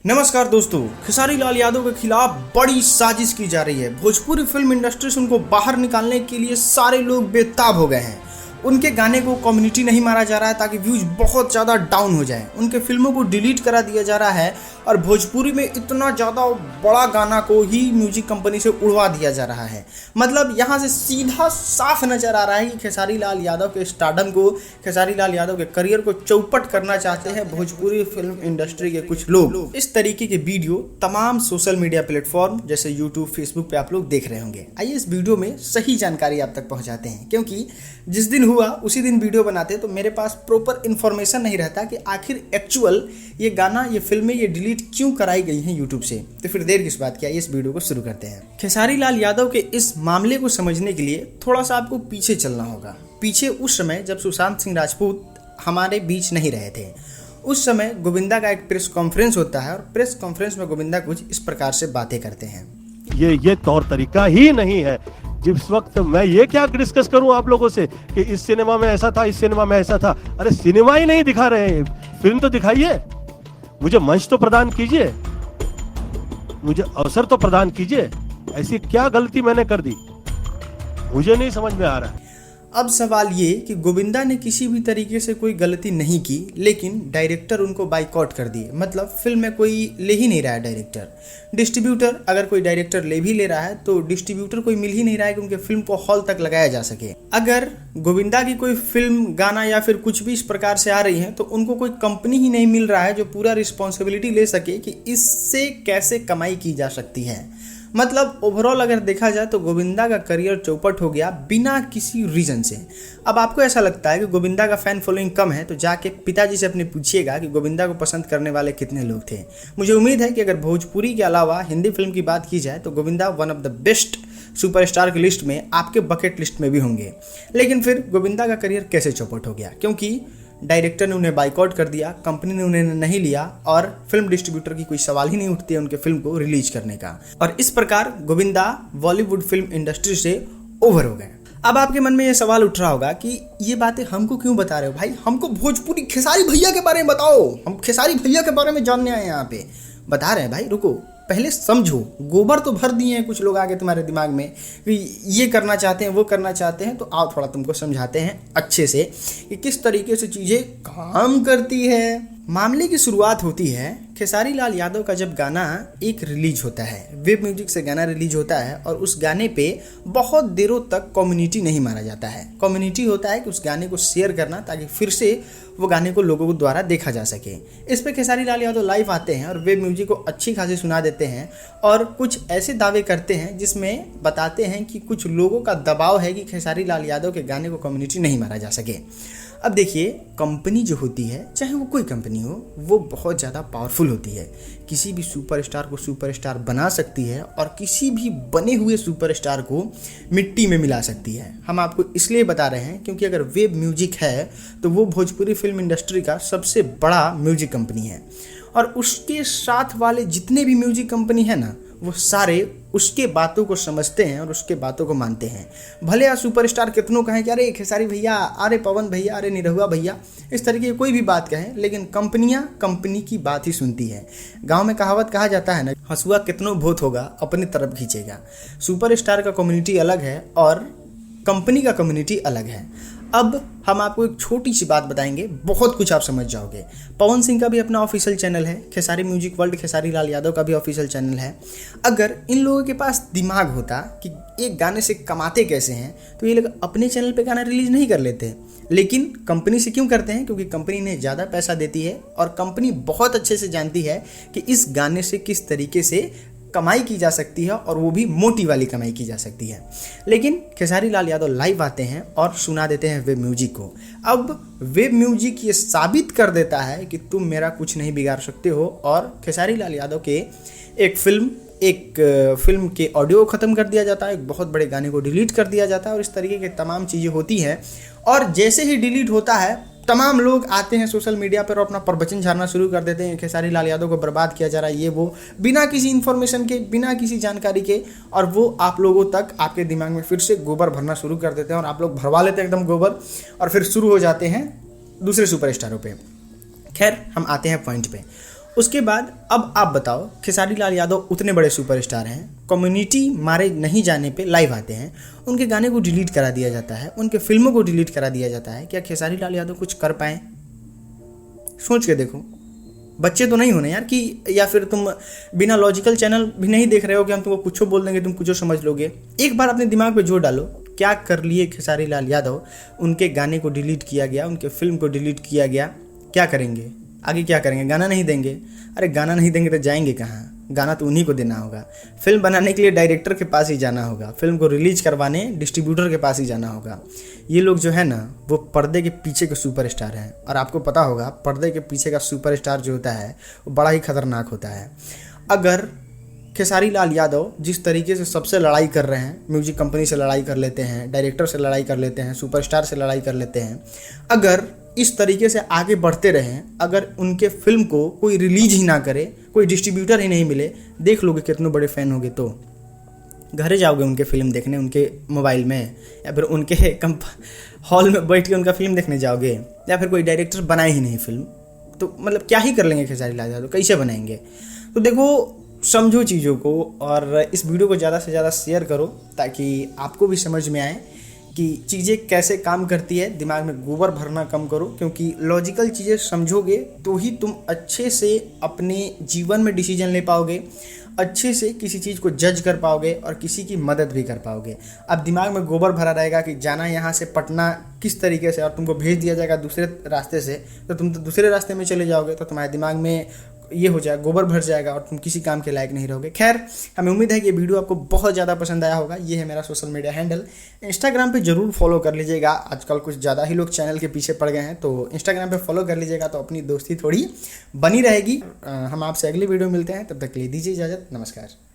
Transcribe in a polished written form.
नमस्कार दोस्तों, खेसारी लाल यादव के खिलाफ बड़ी साजिश की जा रही है। भोजपुरी फिल्म इंडस्ट्री से उनको बाहर निकालने के लिए सारे लोग बेताब हो गए हैं। उनके गाने को कम्युनिटी नहीं मारा जा रहा है ताकि व्यूज बहुत ज़्यादा डाउन हो जाए। उनके फिल्मों को डिलीट करा दिया जा रहा है और भोजपुरी में इतना ज़्यादा बड़ा गाना को ही म्यूजिक कंपनी से उड़वा दिया जा रहा है। मतलब यहाँ से सीधा साफ नज़र आ रहा है कि खेसारी लाल यादव के स्टारडम को, खेसारी लाल यादव के करियर को चौपट करना चाहते हैं भोजपुरी फिल्म इंडस्ट्री के कुछ लोग। इस तरीके के वीडियो तमाम सोशल मीडिया प्लेटफॉर्म जैसे यूट्यूब, फेसबुक पे आप लोग देख रहे होंगे। आइए इस वीडियो में सही जानकारी आप तक पहुँचाते हैं, क्योंकि जिस दिन हुआ उसी दिन वीडियो बनाते तो मेरे पास प्रॉपर इन्फॉर्मेशन नहीं रहता कि आखिर एक्चुअल ये गाना, ये फिल्में, ये डिलीट क्यों कराई गई हैं यूट्यूब से। तो फिर देर किस बात की, इस वीडियो को शुरू करते हैं। खेसारी लाल यादव के इस मामले को समझने के लिए थोड़ा सा आपको पीछे चलना होगा। पीछे उस समय जब सुशांत सिंह राजपूत हमारे बीच नहीं रहे थे, उस समय गोविंदा का एक प्रेस कॉन्फ्रेंस होता है और प्रेस कॉन्फ्रेंस में गोविंदा कुछ इस प्रकार से बातें करते हैं। ये तौर तरीका ही नहीं है। जिस वक्त मैं ये क्या डिस्कस करूं आप लोगों से कि इस सिनेमा में ऐसा था, इस सिनेमा में ऐसा था। अरे सिनेमा ही नहीं दिखा रहे हैं, फिल्म तो दिखाइए, मुझे मंच तो प्रदान कीजिए, मुझे अवसर तो प्रदान कीजिए। ऐसी क्या गलती मैंने कर दी, मुझे नहीं समझ में आ रहा है। अब सवाल ये कि गोविंदा ने किसी भी तरीके से कोई गलती नहीं की, लेकिन डायरेक्टर उनको बाइकआउट कर दिए। मतलब फिल्म में कोई ले ही नहीं रहा है डायरेक्टर। डिस्ट्रीब्यूटर, अगर कोई डायरेक्टर ले भी ले रहा है तो डिस्ट्रीब्यूटर कोई मिल ही नहीं रहा है कि उनके फिल्म को हॉल तक लगाया जा सके। अगर गोविंदा की कोई फिल्म, गाना या फिर कुछ भी इस प्रकार से आ रही है तो उनको कोई कंपनी ही नहीं मिल रहा है जो पूरा रिस्पॉन्सिबिलिटी ले सके कि इससे कैसे कमाई की जा सकती है। मतलब ओवरऑल अगर देखा जाए तो गोविंदा का करियर चौपट हो गया बिना किसी रीज़न से। अब आपको ऐसा लगता है कि गोविंदा का फ़ैन फॉलोइंग कम है तो जाके पिताजी से अपने पूछिएगा कि गोविंदा को पसंद करने वाले कितने लोग थे। मुझे उम्मीद है कि अगर भोजपुरी के अलावा हिंदी फिल्म की बात की जाए तो Govinda one of the best superstar की लिस्ट में, आपके बकेट लिस्ट में भी होंगे। लेकिन फिर गोविंदा का करियर कैसे चौपट हो गया? क्योंकि डायरेक्टर ने उन्हें बाइकआउट कर दिया, कंपनी ने उन्हें नहीं लिया और फिल्म डिस्ट्रीब्यूटर की कोई सवाल ही नहीं उठती है उनके फिल्म को रिलीज करने का। और इस प्रकार गोविंदा बॉलीवुड फिल्म इंडस्ट्री से ओवर हो गए। अब आपके मन में ये सवाल उठ रहा होगा कि ये बातें हमको क्यों बता रहे हो भाई? हमको भोजपुरी खेसारी भैया के बारे में बताओ, हम खेसारी भैया के बारे में जानने आए हैं यहाँ पे। बता रहे हैं भाई, रुको पहले समझो। गोबर तो भर दिए हैं कुछ लोग आगे तुम्हारे दिमाग में कि ये करना चाहते हैं, वो करना चाहते हैं। तो आओ थोड़ा तुमको समझाते हैं अच्छे से कि किस तरीके से चीज़ें काम करती है। मामले की शुरुआत होती है खेसारी लाल यादव का जब गाना एक रिलीज होता है, वेब म्यूजिक से गाना रिलीज होता है और उस गाने पे बहुत देरों तक कम्युनिटी नहीं मारा जाता है। कम्युनिटी होता है कि उस गाने को शेयर करना ताकि फिर से वो गाने को लोगों के द्वारा देखा जा सके। इस पे खेसारी लाल यादव लाइव आते हैं और वेब म्यूजिक को अच्छी खासी सुना देते हैं और कुछ ऐसे दावे करते हैं जिसमें बताते हैं कि कुछ लोगों का दबाव है कि खेसारी लाल यादव के गाने को कम्युनिटी नहीं मारा जा सके। अब देखिए, कंपनी जो होती है, चाहे वो कोई कंपनी हो, वो बहुत ज़्यादा पावरफुल होती है। किसी भी सुपरस्टार को सुपरस्टार बना सकती है और किसी भी बने हुए सुपरस्टार को मिट्टी में मिला सकती है। हम आपको इसलिए बता रहे हैं क्योंकि अगर वेब म्यूजिक है तो वो भोजपुरी फिल्म इंडस्ट्री का सबसे बड़ा म्यूजिक कंपनी है और उसके साथ वाले जितने भी म्यूजिक कंपनी है ना, वो सारे उसके बातों को समझते हैं और उसके बातों को मानते हैं। भले आप सुपरस्टार कितनों कहें कि अरे खेसारी भैया, अरे पवन भैया, अरे निरहुआ भैया, इस तरीके की कोई भी बात कहें, लेकिन कंपनियां कंपनी की बात ही सुनती है। गांव में कहावत कहा जाता है ना, हंसुआ कितनों भूत होगा अपनी तरफ खींचेगा। सुपरस्टार का कम्युनिटी अलग है और कंपनी का कम्युनिटी अलग है। अब हम आपको एक छोटी सी बात बताएंगे, बहुत कुछ आप समझ जाओगे। पवन सिंह का भी अपना ऑफिशियल चैनल है, खेसारी म्यूजिक वर्ल्ड खेसारी लाल यादव का भी ऑफिशियल चैनल है। अगर इन लोगों के पास दिमाग होता कि एक गाने से कमाते कैसे हैं तो ये लोग अपने चैनल पे गाना रिलीज नहीं कर लेते। लेकिन कंपनी से क्यों करते हैं? क्योंकि कंपनी इन्हें ज़्यादा पैसा देती है और कंपनी बहुत अच्छे से जानती है कि इस गाने से किस तरीके से कमाई की जा सकती है और वो भी मोटी वाली कमाई की जा सकती है। लेकिन खेसारी लाल यादव लाइव आते हैं और सुना देते हैं वेब म्यूजिक को। अब वेब म्यूजिक ये साबित कर देता है कि तुम मेरा कुछ नहीं बिगाड़ सकते हो और खेसारी लाल यादव के एक फिल्म के ऑडियो को ख़त्म कर दिया जाता है, एक बहुत बड़े गाने को डिलीट कर दिया जाता है और इस तरीके की तमाम चीज़ें होती हैं। और जैसे ही डिलीट होता है तमाम लोग आते हैं सोशल मीडिया पर और अपना प्रवचन झाड़ना शुरू कर देते हैं, खेसारी लाल यादव को बर्बाद किया जा रहा है, ये वो, बिना किसी इन्फॉर्मेशन के, बिना किसी जानकारी के। और वो आप लोगों तक, आपके दिमाग में फिर से गोबर भरना शुरू कर देते हैं और आप लोग भरवा लेते हैं एकदम गोबर और फिर शुरू हो जाते हैं दूसरे सुपरस्टारों पे। खैर, हम आते हैं पॉइंट पे। उसके बाद अब आप बताओ, खेसारी लाल यादव उतने बड़े सुपरस्टार हैं, कम्युनिटी मारे नहीं जाने पे लाइव आते हैं, उनके गाने को डिलीट करा दिया जाता है, उनके फिल्मों को डिलीट करा दिया जाता है। क्या खेसारी लाल यादव कुछ कर पाएँ? सोच के देखो। बच्चे तो नहीं होने यार कि, या फिर तुम बिना लॉजिकल चैनल भी नहीं देख रहे हो कि हम तुमको कुछ बोल देंगे तुम कुछ समझ लोगे। एक बार अपने दिमाग पे जोर डालो, क्या कर लिए खेसारी लाल यादव? उनके गाने को डिलीट किया गया, उनके फिल्म को डिलीट किया गया, क्या करेंगे आगे? क्या करेंगे? गाना नहीं देंगे? अरे गाना नहीं देंगे तो जाएंगे कहाँ? गाना तो उन्हीं को देना होगा। फिल्म बनाने के लिए डायरेक्टर के पास ही जाना होगा, फिल्म को रिलीज करवाने डिस्ट्रीब्यूटर के पास ही जाना होगा। ये लोग जो है ना, वो पर्दे के पीछे के सुपरस्टार हैं। और आपको पता होगा पर्दे के पीछे का सुपरस्टार जो होता है वो बड़ा ही खतरनाक होता है। अगर खेसारी लाल यादव जिस तरीके से सबसे लड़ाई कर रहे हैं, म्यूजिक कंपनी से लड़ाई कर लेते हैं, डायरेक्टर से लड़ाई कर लेते हैं, सुपरस्टार से लड़ाई कर लेते हैं, अगर इस तरीके से आगे बढ़ते रहें, अगर उनके फिल्म को कोई रिलीज ही ना करे, कोई डिस्ट्रीब्यूटर ही नहीं मिले, देख लोगे कितने बड़े फ़ैन होगे। तो घरे जाओगे उनके फिल्म देखने, उनके मोबाइल में, या फिर उनके हॉल में बैठ के उनका फिल्म देखने जाओगे, या फिर कोई डायरेक्टर बनाए ही नहीं फिल्म, तो मतलब क्या ही कर लेंगे खेसारी लाल यादव, कैसे बनाएंगे? तो देखो, समझो चीज़ों को, और इस वीडियो को ज़्यादा से ज़्यादा शेयर करो ताकि आपको भी समझ में आए कि चीज़ें कैसे काम करती है। दिमाग में गोबर भरना कम करो, क्योंकि लॉजिकल चीज़ें समझोगे तो ही तुम अच्छे से अपने जीवन में डिसीजन ले पाओगे, अच्छे से किसी चीज़ को जज कर पाओगे और किसी की मदद भी कर पाओगे। अब दिमाग में गोबर भरा रहेगा कि जाना यहाँ से पटना किस तरीके से, और तुमको भेज दिया जाएगा दूसरे रास्ते से, तो तुम तो दूसरे रास्ते में चले जाओगे, तो तुम्हारे दिमाग में ये हो जाएगा, गोबर भर जाएगा और तुम किसी काम के लायक नहीं रहोगे। खैर, हमें उम्मीद है कि ये वीडियो आपको बहुत ज़्यादा पसंद आया होगा। ये है मेरा सोशल मीडिया हैंडल, इंस्टाग्राम पे जरूर फॉलो कर लीजिएगा। आजकल कुछ ज़्यादा ही लोग चैनल के पीछे पड़ गए हैं, तो इंस्टाग्राम पे फॉलो कर लीजिएगा, तो अपनी दोस्ती थोड़ी बनी रहेगी। हम आपसे अगली वीडियो मिलते हैं, तब तक के लिए दीजिए इजाज़त। नमस्कार।